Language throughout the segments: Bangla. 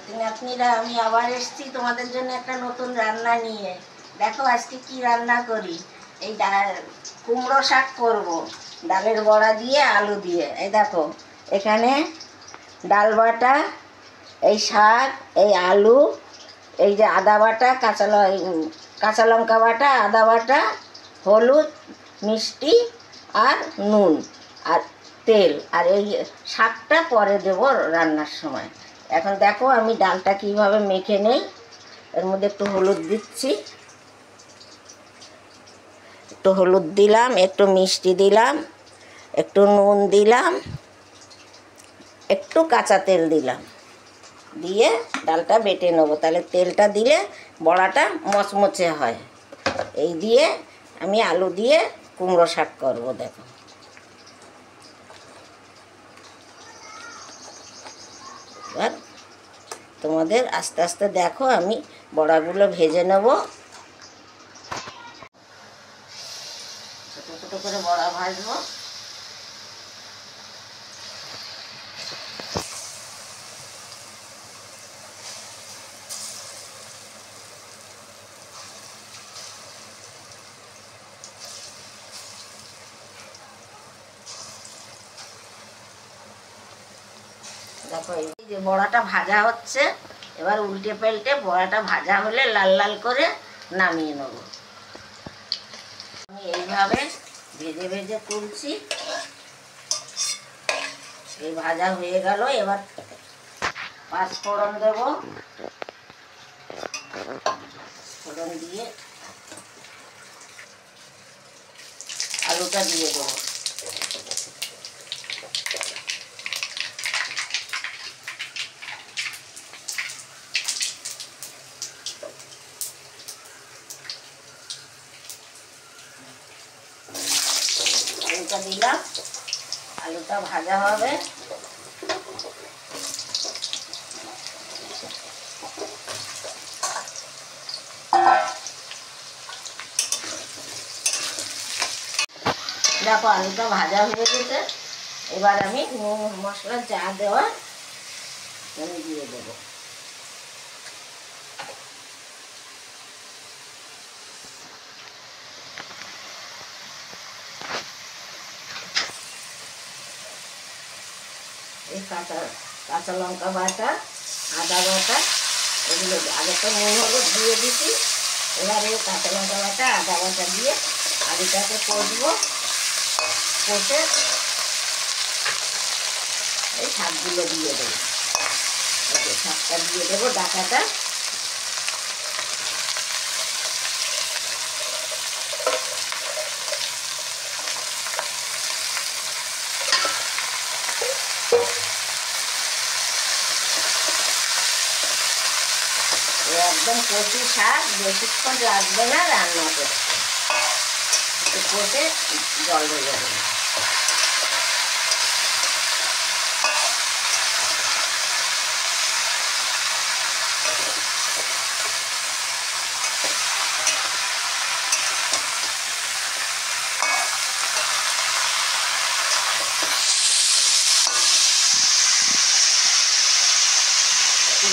নাতি নাতনিরা, আমি আবার এসেছি তোমাদের জন্য একটা নতুন রান্না নিয়ে। দেখো আজকে কি রান্না করি। এই কুমড়ো শাক করব, ডালের বড়া দিয়ে আলু দিয়ে। এই দেখো এখানে ডাল বাটা, এই শাক, এই আলু, এই যে আদা বাটা, কাঁচা লঙ্কা বাটা, আদা বাটা, হলুদ, মিষ্টি আর নুন আর তেল। আর এই শাকটা পরে দেবো রান্নার সময়। এখন দেখো আমি ডালটা কিভাবে মেখে নেই। এর মধ্যে একটু হলুদ দিচ্ছি, একটু হলুদ দিলাম, একটু মিষ্টি দিলাম, একটু নুন দিলাম, একটু কাঁচা তেল দিলাম, দিয়ে ডালটা বেটে নেবো। তাহলে তেলটা দিলে বড়াটা মচমচে হয়। এই দিয়ে আমি আলু দিয়ে কুমড়ো শাক করবো। দেখো এবার তোমাদের আস্তে আস্তে দেখো আমি বড়াগুলো ভেজে নেব। ছোটো ছোটো করে বড়া ভাজবো। দেখো এই যে বড়াটা ভাজা হচ্ছে, এবার উল্টে পাল্টে বড়াটা ভাজা হলে লাল লাল করে নামিয়ে নেব। আমি এইভাবে ভেজে ভেজে তুলছি। এই ভাজা হয়ে গেল, এবার পাঁচফোড়ন দেব। ফোড়ন দিয়ে আলুটা দিয়ে দেবো। আলুটা দিলাম, আলুটা ভাজা হবে। দেখো আলুটা ভাজা হয়ে গেছে। এবার আমি নুন মশলা যা দেওয়া আমি দিয়ে দেবো। এই কাঁচা লঙ্কা বাটা, আদা বাটা, এগুলো আগে তো নুন হলুদ দিয়ে দিচ্ছি। এবার এই কাঁচা লঙ্কা বাটা, আদা বাটা দিয়ে আলুটাকে কষবো। কষে এই শাকগুলো দিয়ে দেবো। শাকটা দিয়ে দেবো, ডাঁটাটা। একদম কচি শাক, বেশিক্ষণ লাগবে না রান্না করে। কষে জল দিয়ে দেবো।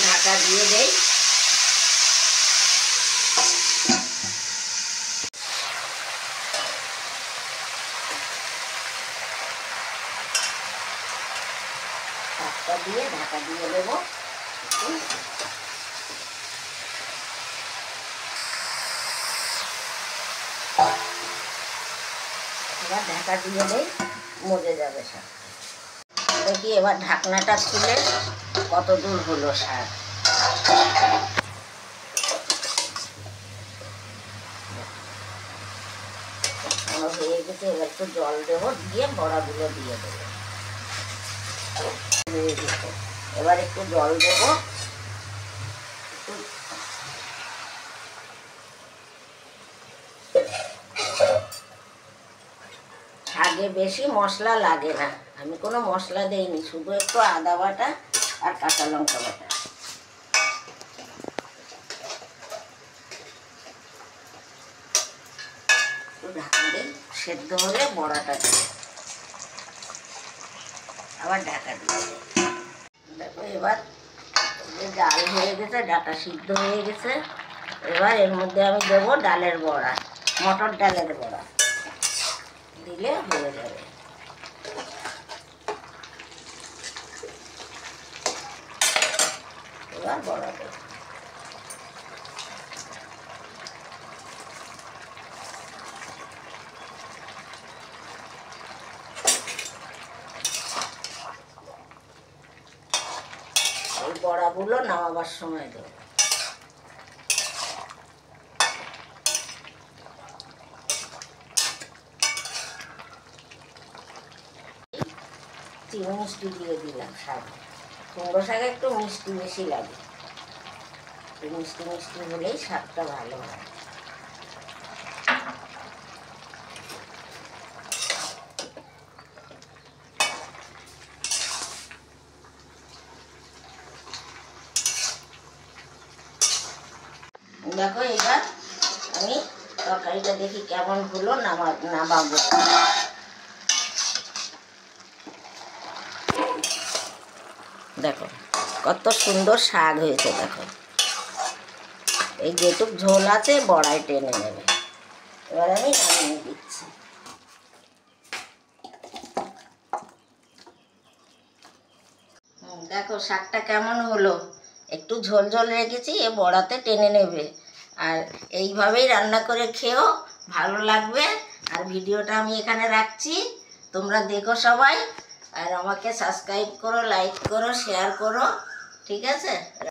ঢাকা দিয়ে দেই। শাকটা দিয়ে ঢাকা দিয়ে দেবো। এবার ঢাকা দিয়ে দেই, মজে যাবে শাক। দেখি এবার ঢাকনাটা খুলে কত দূর হলো শাক। হয়ে গেছে। এবার একটু জল দেবো, দিয়ে বড়াগুলো দিয়ে দেবো। এবার একটু জল দেবো। শাকে বেশি মশলা লাগে না, আমি কোনো মশলা দেইনি, শুধু একটু আদা বাটা আর কাঁচা লঙ্কা বাটা। একটু ঢাকা দিই, সেদ্ধ হলে বড়াটা দেবো। আবার ঢাকা দিয়ে দেখো। এবার জাল হয়ে গেছে, ডাটা সিদ্ধ হয়ে গেছে। এবার এর মধ্যে আমি দেবো ডালের বড়া, মটর ডালের বড়া দিলে হয়ে যাবে। এবার বড়া দেবো। এই বড়াগুলো নামাবার সময় দেবো। চিনি মিষ্টি দিয়ে দিলাম শাকে। কুমড়ো শাকে একটু মিষ্টি বেশি লাগে, মিষ্টি মিষ্টি হলেই স্বাদটা ভালো হয়। দেখো এবার আমি তরকারিটা দেখি কেমন হলো, নামাবো। দেখো কত সুন্দর শাক হয়েছে। দেখো এই যেটুক ঝোল আছে বড়ায় টেনে নেবে। এবার আমি নামিয়ে দিচ্ছি। দেখো শাকটা কেমন হলো, একটু ঝোল ঝোল রেখেছি, এ বড়াতে টেনে নেবে। আর এইভাবেই রান্না করে খেও, ভালো লাগবে। আর ভিডিওটা আমি এখানে রাখছি, তোমরা দেখো সবাই। আর আমাকে সাবস্ক্রাইব করো, লাইক করো, শেয়ার করো, ঠিক আছে।